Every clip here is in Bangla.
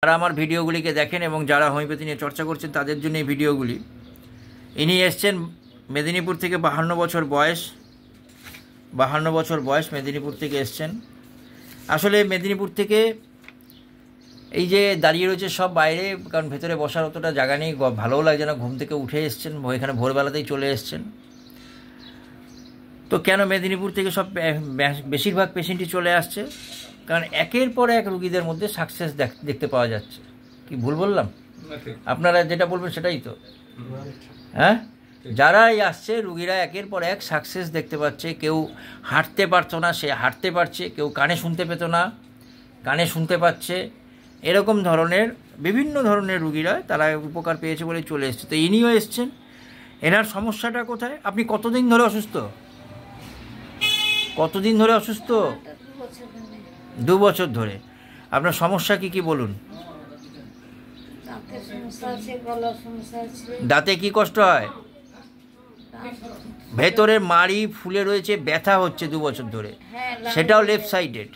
যারা আমার ভিডিওগুলিকে দেখেন এবং যারা হোমিওপ্যাথি নিয়ে চর্চা করছেন তাদের জন্য এই ভিডিওগুলি। ইনি এসছেন মেদিনীপুর থেকে, 52 বছর বয়স, মেদিনীপুর থেকে এসছেন। আসলে মেদিনীপুর থেকে এই যে দাঁড়িয়ে রয়েছে সব বাইরে, কারণ ভেতরে বসার অতটা জায়গা নেই, ভালোও লাগছে না, ঘুম থেকে উঠে এসছেন, এখানে ভোরবেলাতেই চলে এসছেন। তো কেন মেদিনীপুর থেকে সব বেশিরভাগ পেশেন্টই চলে আসছে? কারণ একের পর এক রুগীদের মধ্যে সাকসেস দেখতে পাওয়া যাচ্ছে। কি ভুল বললাম? আপনারা যেটা বলবেন সেটাই তো, হ্যাঁ? যারাই আসছে রুগীরা একের পর এক সাকসেস দেখতে পাচ্ছে। কেউ হাঁটতে পারতো না, সে হাঁটতে পারছে। কেউ কানে শুনতে পেত না, কানে শুনতে পাচ্ছে। এরকম ধরনের বিভিন্ন ধরনের রুগীরা তারা উপকার পেয়েছে বলে চলে এসছে। তো ইনিও এসছেন। এনার সমস্যাটা কোথায়? আপনি কতদিন ধরে অসুস্থ? কতদিন ধরে অসুস্থ? 2 বছর ধরে। আপনার সমস্যা কি কি বলুন? দাঁতে কি কষ্ট হয়? ভেতরে মাড়ি ফুলে রয়েছে, ব্যথা হচ্ছে 2 বছর ধরে, সেটাও লেফট সাইডেড।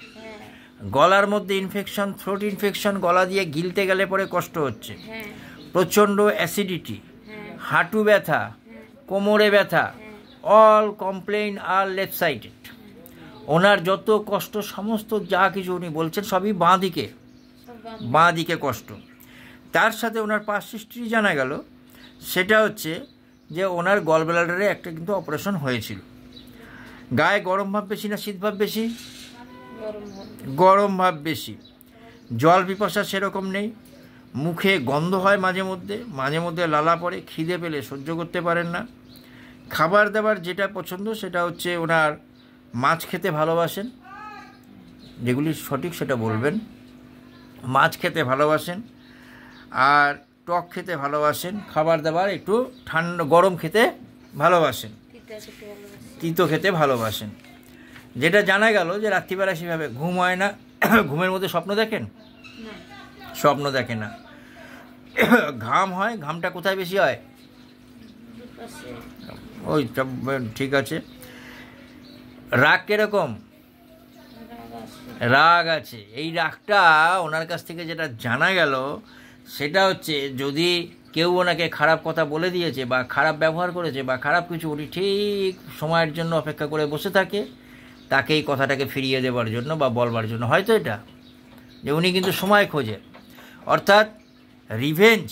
গলার মধ্যে ইনফেকশন, থ্রোট ইনফেকশন, গলা দিয়ে গিলতে গেলে পরে কষ্ট হচ্ছে। প্রচণ্ড অ্যাসিডিটি, হাঁটু ব্যথা, কোমরে ব্যথা, অল কমপ্লেইন আর লেফট সাইডেড। ওনার যত কষ্ট সমস্ত যা কিছু উনি বলছেন সবই বাঁ দিকে কষ্ট। তার সাথে ওনার পাস্ট হিস্ট্রি জানা গেল, সেটা হচ্ছে যে ওনার গল ব্লাডারে একটা কিন্তু অপারেশন হয়েছিল। গায়ে গরম ভাব বেশি না শীত ভাব বেশি? গরম ভাব বেশি। জল পিপাসা সেরকম নেই। মুখে গন্ধ হয় মাঝে মধ্যে লালা পড়ে, খিদে পেলে সহ্য করতে পারেন না। খাবার দাবার যেটা পছন্দ সেটা হচ্ছে ওনার মাছ খেতে ভালোবাসেন, যেগুলি সঠিক সেটা বলবেন। মাছ খেতে ভালোবাসেন আর টক খেতে ভালোবাসেন। খাবার দাবার একটু ঠান্ডা গরম খেতে ভালোবাসেন, তিতো খেতে ভালোবাসেন। যেটা জানা গেল যে রাত্রিবেলা সেভাবে ঘুম হয় না। ঘুমের মধ্যে স্বপ্ন দেখেন? স্বপ্ন দেখে না। ঘাম হয়, ঘামটা কোথায় বেশি হয়? ওই ঠিক আছে। রাগ কিরকম? রাগ আছে। এই রাগটা ওনার কাছ থেকে যেটা জানা গেল সেটা হচ্ছে যদি কেউ ওনাকে খারাপ কথা বলে দিয়েছে বা খারাপ ব্যবহার করেছে বা খারাপ কিছু, উনি ঠিক সময়ের জন্য অপেক্ষা করে বসে থাকে তাকে এই কথাটাকে ফিরিয়ে দেওয়ার জন্য বা বলবার জন্য। হয়তো এটা যে উনি কিন্তু সময় খোঁজে, অর্থাৎ রিভেঞ্জ,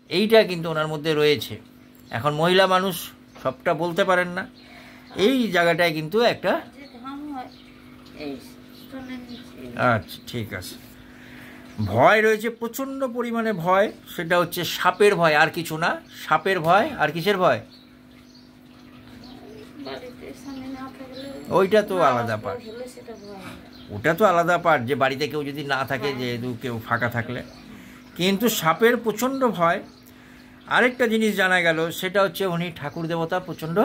এইটা কিন্তু ওনার মধ্যে রয়েছে। এখন মহিলা মানুষ সবটা বলতে পারেন না, এই জায়গাটায় কিন্তু একটা। আচ্ছা ঠিক আছে। ভয় রয়েছে, প্রচণ্ড পরিমাণে ভয়। সেটা হচ্ছে সাপের ভয়, আর কিছু না। সাপের ভয়। আর কিসের ভয়? ওইটা তো আলাদা পার্ট, ওটা তো আলাদা পার্ট, যে বাড়িতে কেউ যদি না থাকে, যেহেতু কেউ ফাঁকা থাকলে। কিন্তু সাপের প্রচণ্ড ভয়। আরেকটা জিনিস জানা গেল, সেটা হচ্ছে উনি ঠাকুর দেবতা প্রচণ্ড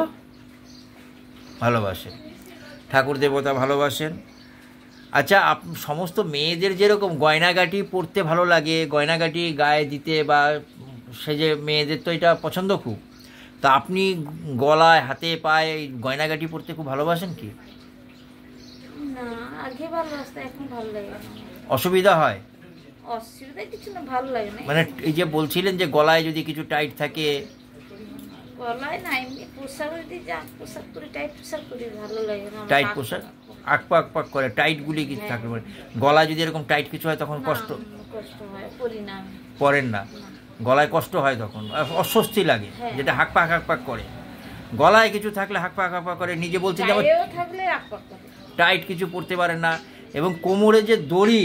ভালোবাসেন। ঠাকুর দেবতা ভালোবাসেন। আচ্ছা, সমস্ত মেয়েদের যেরকম গয়নাগাটি পরতে ভালো লাগে, গয়নাগাটি গায়ে দিতে বা সে যে মেয়েদের তো এটা পছন্দ খুব, তা আপনি গলায় হাতে পায়ে গয়নাগাটি পরতে খুব ভালোবাসেন কি? না, আগে ভালোবাসতাম, এখন ভালো লাগে না। অসুবিধা হয়? অসুবিধা কিছু না, ভালো লাগে না। মানে এই যে বলছিলেন যে গলায় যদি কিছু টাইট থাকে? গলায় না, এমনি পোশাক যদি যা পোশাক পরে, টাইট পোশাক পরে ভালো লাগে না। টাইট পোশাক আকপাক করে টাইটগুলি কিছু থাকলে পরে, গলায় যদি এরকম টাইট কিছু হয় তখন কষ্ট হয়, পরি না। পরেন না? গলায় কষ্ট হয় তখন, অস্বস্তি লাগে, যেটা হাঁকপাক করে। গলায় কিছু থাকলে হাঁকপাক করে। নিজে বলছেন যে টাইট কিছু পরতে পারেন না। এবং কোমরে যে দড়ি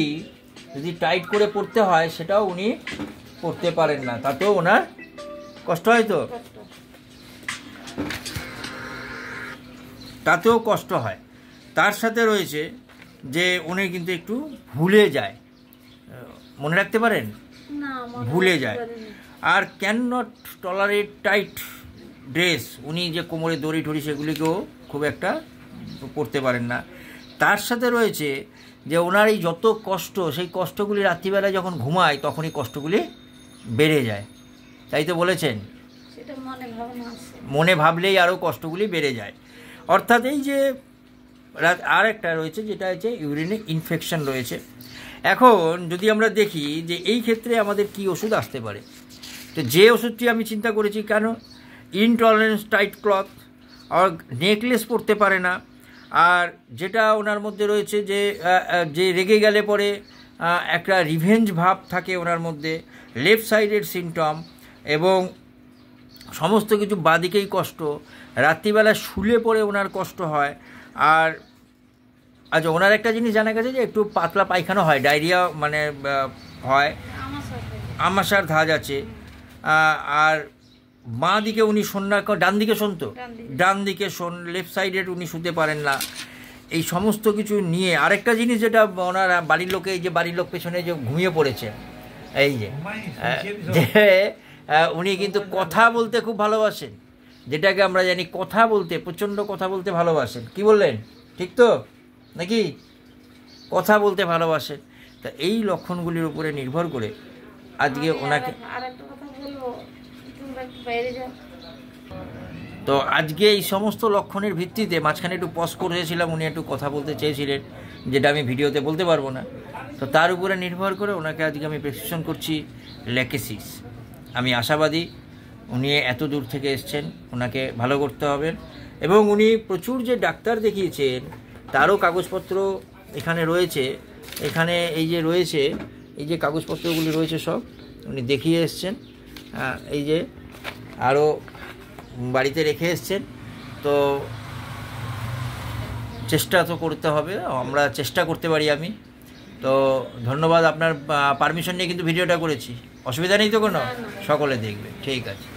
যদি টাইট করে পরতে হয় সেটাও উনি পরতে পারেন না, তাতেও ওনার কষ্ট হয়। তো তাতেও কষ্ট হয়। তার সাথে রয়েছে যে উনি কিন্তু একটু ভুলে যায়, মনে রাখতে পারেন? ভুলে যায়। আর cannot tolerate tight dress. উনি যে কোমরে দড়ি ঠড়ি সেগুলিকেও খুব একটা পরতে পারেন না। তার সাথে রয়েছে যে ওনার এই যত কষ্ট, সেই কষ্টগুলি রাত্রিবেলায় যখন ঘুমায় তখনই কষ্টগুলি বেড়ে যায়। তাই তো বলেছেন, মনে ভাবলেই আরও কষ্টগুলি বেড়ে যায়। অর্থাৎ এই যে আর একটা রয়েছে যেটা হচ্ছে ইউরিনে ইনফেকশন রয়েছে। এখন যদি আমরা দেখি যে এই ক্ষেত্রে আমাদের কি ওষুধ আসতে পারে, তো যে ওষুধটি আমি চিন্তা করেছি, কেন ইনটলারেন্স টাইট ক্লথ, আর নেকলেস পরতে পারে না, আর যেটা ওনার মধ্যে রয়েছে যে রেগে গেলে পরে একটা রিভেঞ্জ ভাব থাকে ওনার মধ্যে, লেফট সাইডের সিমটম, এবং সমস্ত কিছু বাদিকেই কষ্ট, রাত্রিবেলা শুলে পড়ে ওনার কষ্ট হয়। আর আচ্ছা, ওনার একটা জিনিস জানা গেছে যে একটু পাতলা পায়খানা হয়, ডায়রিয়া মানে হয়, আমাশার ধাজ আছে। আর বাঁ দিকে উনি শোন না, ডান দিকে শোন, তো ডান দিকে শোন, লেফট সাইডের উনি শুতে পারেন না। এই সমস্ত কিছু নিয়ে আরেকটা জিনিস যেটা ওনার বাড়ির লোকে, এই যে বাড়ির লোক পেছনে যে ঘুমিয়ে পড়েছে, এই যে উনি কিন্তু কথা বলতে খুব ভালোবাসেন, যেটাকে আমরা জানি কথা বলতে, প্রচণ্ড কথা বলতে ভালোবাসেন। কি বললেন, ঠিক তো নাকি? কথা বলতে ভালোবাসেন। তা এই লক্ষণগুলির উপরে নির্ভর করে আজকে ওনাকে, তো আজকে এই সমস্ত লক্ষণের ভিত্তিতে মাঝখানে একটু পজ করেছিলাম, উনি একটু কথা বলতে চেয়েছিলেন, যেটা আমি ভিডিওতে বলতে পারবো না। তো তার উপরে নির্ভর করে ওনাকে আজকে আমি প্রেসক্রিপশন করছি ল্যাকেসিস। আমি আশাবাদী উনি এত দূর থেকে এসছেন, ওনাকে ভালো করতে হবে। এবং উনি প্রচুর যে ডাক্তার দেখিয়েছেন তারও কাগজপত্র এখানে রয়েছে, এখানে এই যে রয়েছে, এই যে কাগজপত্রগুলি রয়েছে সব উনি দেখিয়ে এসছেন। এই যে আরও বাড়িতে রেখে এসছেন। তো চেষ্টা তো করতে হবে, আমরা চেষ্টা করতে পারি। আমি তো ধন্যবাদ, আপনার পারমিশন নিয়ে কিন্তু ভিডিওটা করেছি, অসুবিধা নেই তো কোনো? সকলে দেখবে, ঠিক আছে।